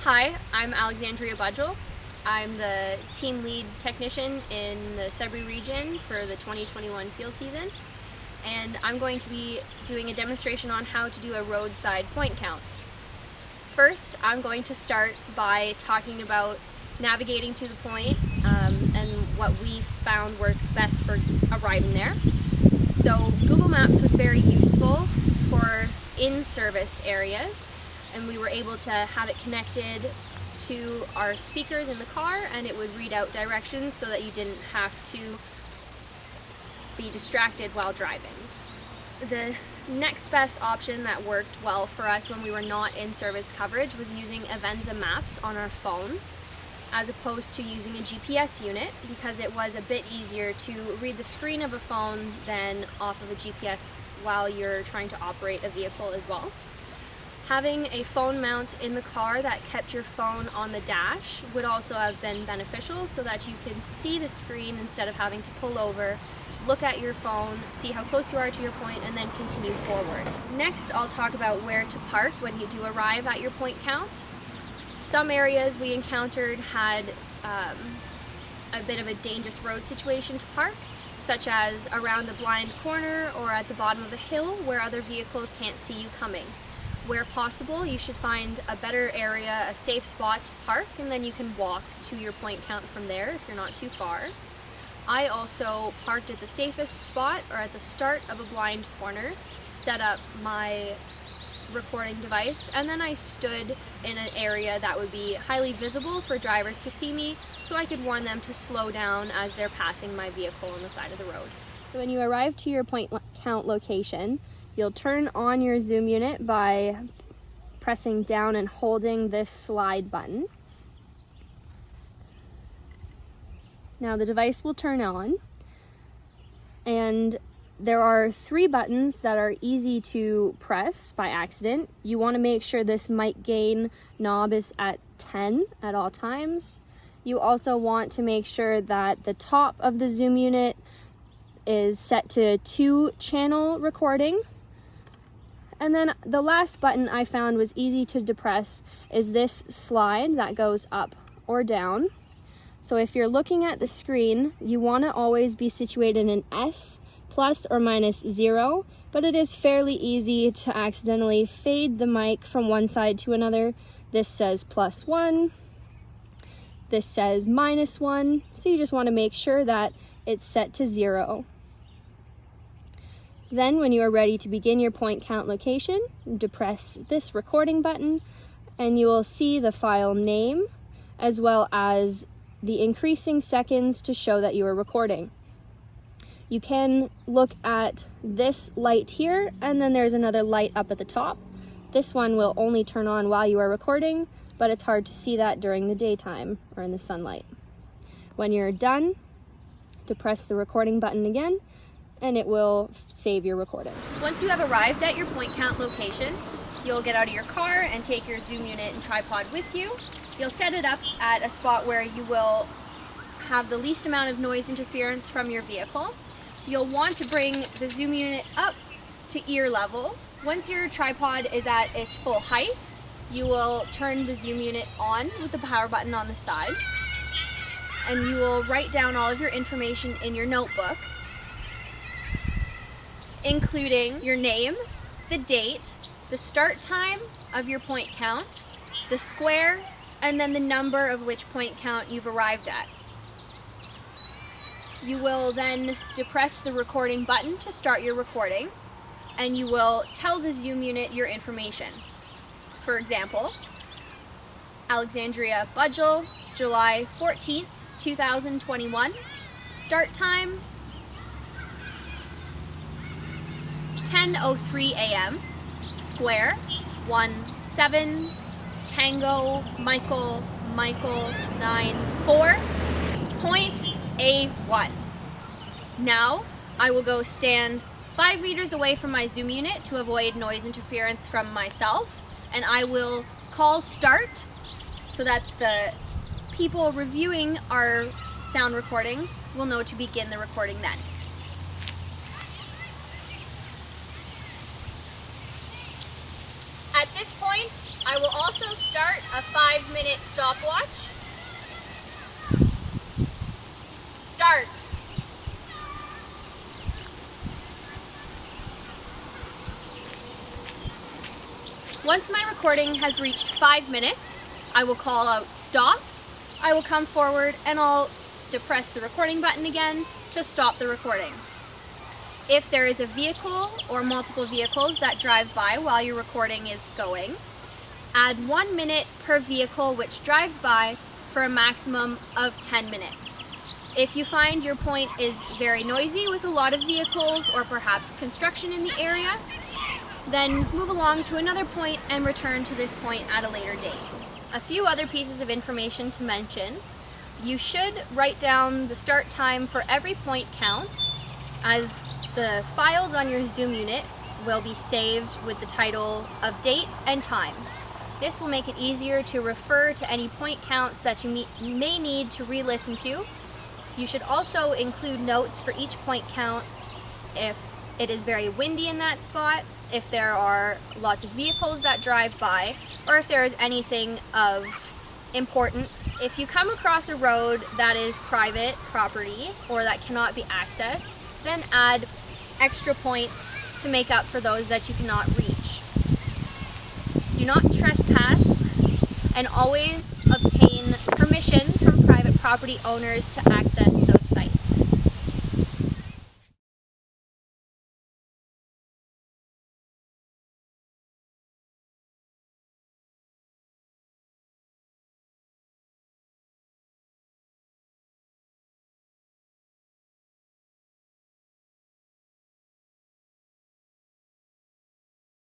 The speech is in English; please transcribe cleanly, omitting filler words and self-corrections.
Hi, I'm Alexandria Budgel. I'm the team lead technician in the Sudbury region for the 2021 field season, and I'm going to be doing a demonstration on how to do a roadside point count. First, I'm going to start by talking about navigating to the point and what we found worked best for arriving there. So Google Maps was very useful for in-service areas, and we were able to have it connected to our speakers in the car, and it would read out directions so that you didn't have to be distracted while driving. The next best option that worked well for us when we were not in service coverage was using Avenza Maps on our phone as opposed to using a GPS unit, because it was a bit easier to read the screen of a phone than off of a GPS while you're trying to operate a vehicle as well. Having a phone mount in the car that kept your phone on the dash would also have been beneficial, so that you can see the screen instead of having to pull over, look at your phone, see how close you are to your point, and then continue forward. Next, I'll talk about where to park when you do arrive at your point count. Some areas we encountered had a bit of a dangerous road situation to park, such as around a blind corner or at the bottom of a hill where other vehicles can't see you coming. Where possible, you should find a better area, a safe spot to park, and then you can walk to your point count from there if you're not too far. I also parked at the safest spot, or at the start of a blind corner, set up my recording device, and then I stood in an area that would be highly visible for drivers to see me, so I could warn them to slow down as they're passing my vehicle on the side of the road. So when you arrive to your point count location, you'll turn on your zoom unit by pressing down and holding this slide button. Now the device will turn on, and there are 3 buttons that are easy to press by accident. You want to make sure this mic gain knob is at 10 at all times. You also want to make sure that the top of the zoom unit is set to 2-channel recording. And then the last button I found was easy to depress is this slide that goes up or down. So if you're looking at the screen, you want to always be situated in S plus or minus 0, but it is fairly easy to accidentally fade the mic from one side to another. This says +1, this says -1, so you just want to make sure that it's set to 0. Then when you are ready to begin your point count location, depress this recording button, and you will see the file name as well as the increasing seconds to show that you are recording. You can look at this light here, and then there's another light up at the top. This one will only turn on while you are recording, but it's hard to see that during the daytime or in the sunlight. When you're done, depress the recording button again, and it will save your recording. Once you have arrived at your point count location, you'll get out of your car and take your zoom unit and tripod with you. You'll set it up at a spot where you will have the least amount of noise interference from your vehicle. You'll want to bring the zoom unit up to ear level. Once your tripod is at its full height, you will turn the zoom unit on with the power button on the side, and you will write down all of your information in your notebook, including your name, the date, the start time of your point count, the square, and then the number of which point count you've arrived at. You will then depress the recording button to start your recording, and you will tell the zoom unit your information. For example, Alexandria Budgel, July 14th, 2021, start time 10:03 a.m., square 17 Tango Michael 94, point A1. Now I will go stand 5 meters away from my zoom unit to avoid noise interference from myself, and I will call start so that the people reviewing our sound recordings will know to begin the recording then. At this point, I will also start a 5-minute stopwatch. Start. Once my recording has reached 5 minutes, I will call out stop. I will come forward and I'll depress the recording button again to stop the recording. If there is a vehicle or multiple vehicles that drive by while your recording is going, add 1 minute per vehicle which drives by for a maximum of 10 minutes. If you find your point is very noisy with a lot of vehicles or perhaps construction in the area, then move along to another point and return to this point at a later date. A few other pieces of information to mention. You should write down the start time for every point count, as the files on your Zoom unit will be saved with the title of date and time. This will make it easier to refer to any point counts that you may need to re-listen to. You should also include notes for each point count if it is very windy in that spot, if there are lots of vehicles that drive by, or if there is anything of importance. If you come across a road that is private property or that cannot be accessed, then add extra points to make up for those that you cannot reach. Do not trespass, and always obtain permission from private property owners to access those